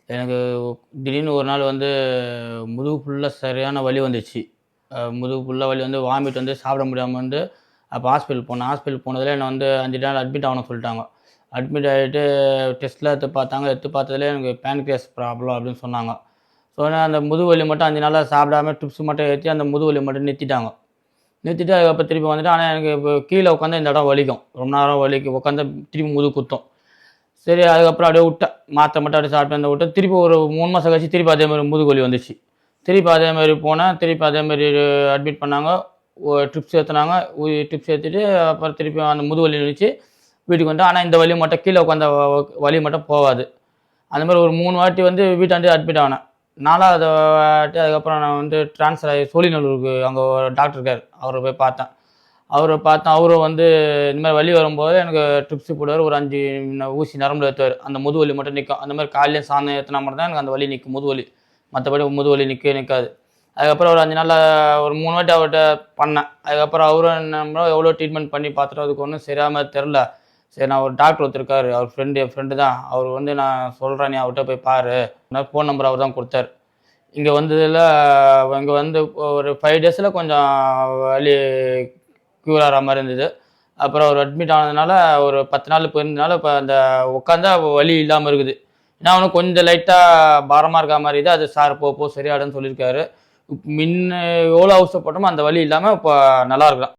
எனக்கு திடீர்னு ஒரு நாள் வந்து முதுகு ஃபுல்லா சரியான வலி வந்துச்சு. முதுகு ஃபுல்லா வலி வந்து வாமிட் வந்து சாப்பிட முடியாம வந்து அப்போ ஹாஸ்பிட்டல் போனேன். ஹாஸ்பிட்டல் போனதில என்ன வந்து 5 நாள் அட்மிட் ஆகணும்னு சொல்லிட்டாங்க. அட்மிட் ஆயிட்டு டெஸ்ட்லாம் எடுத்து பார்த்தாங்க. எடுத்து பார்த்ததுல எனக்கு பேன்கிரியாஸ் ப்ராப்ளம் அப்படின்னு சொன்னாங்க. சொன்னா அந்த முதுகு வலி மட்டும் 5 நாளா சாப்பிடாம ட்ரிப்ஸ் மட்டும் ஏத்தி அந்த முதுகு வலி மட்டும் நிறுத்திட்டாங்க. நிறுத்திட்டு அதுக்கப்புறம் திருப்பி வந்துட்டு ஆனா எனக்கு இப்போ கீழ உட்காந்தா இந்த இடம் வலிக்கும். ரொம்ப நேரம் வலிக்கும். உட்காந்தா திருப்பி முதுகு குத்தும். சரி அதுக்கப்புறம் அப்படியே விட்டேன். மாத்திரை மட்டும் அப்படியே சாப்பிட்டு வந்து விட்டேன். திருப்பி ஒரு 3 மாசம் கழிச்சு திருப்பி அதே மாரி முதுகு வலி வந்துச்சு. திருப்பி அதே மாரி போனேன். திருப்பி அதே மாரி அட்மிட் பண்ணாங்க. ட்ரிப்ஸ் ஏத்துனாங்க. ட்ரிப்ஸ் ஏத்திட்டு அப்புறம் திருப்பி அந்த முதுகு வலி நின்னுச்சு. வீட்டுக்கு வந்துட்டேன். ஆனா இந்த வலி மட்டும் கீழ உட்காந்த வலி மட்டும் போவாது. அந்த மாரி ஒரு 3 வாட்டி வந்து வீட்டாண்டயே அட்மிட் ஆனேன். 4வது வாட்டி அதுக்கப்புறம் நான் வந்து ட்ரான்ஸ்ஃபர் ஆகி சோழிங்கநல்லூருக்கு அங்க ஒரு டாக்டர் இருக்காரு. அவர போய் பார்த்தேன். அவர பார்த்தேன். அவரும் வந்து இந்த மாரி வலி வரும்போது எனக்கு ட்ரிப்ஸ் போடுவாரு. ஒரு 5 ஊசி நரம்புல ஏத்துவாரு. அந்த முதுகு வலி மட்டும் நிக்கும். அந்த மாரி காலையிலயும் சாயந்தரம் ஏத்துனா மட்டும் தான் எனக்கு அந்த வலி நிக்கும். முதுகு வலி. மத்தபடி முதுகு வலி நிக்கவே நிக்காது. அதுக்கப்புறம் ஒரு 5 நாள்ல ஒரு 3 வாட்டி அவர்ட்ட பண்ணேன். அதுக்கப்புறம் அவரும் என்ன எவ்வளோ ட்ரீட்மெண்ட் பண்ணி பார்த்துட்டோம். அதுக்கு ஒண்ணும் சரியா மாரி தெரியல. சரி நான் ஒரு டாக்டர் ஒருத்தர் இருக்காரு. அவர் என் ஃப்ரெண்டு தான். அவரு வந்து நான் சொல்றேன். நீ அவர்ட்ட போய் பாரு. ஃபோன் நம்பர் அவர் தான் குடுத்தாரு. இங்க வந்ததுல இங்க வந்து ஒரு 5 டேஸ்ல கொஞ்சம் வலி க்யூர் ஆற மாரி இருந்தது. அப்புறம் அவர் அட்மிட் ஆனதுனால ஒரு 10 நாள் போயிருந்தனால, இப்ப அந்த உட்காந்தா வலி இல்லாம இருக்குது. ஏன்னா அவனுக்கு கொஞ்சம் லைட்டா பாரமா இருக்கா மாரி இது. அது சார் போ சரியாயிடும்னு சொல்லியிருக்காரு. மின்ன எவ்வளோ அவஸ்தைப்பட்டோமோ அந்த வலி இல்லாம இப்ப நல்லா இருக்கிறான்.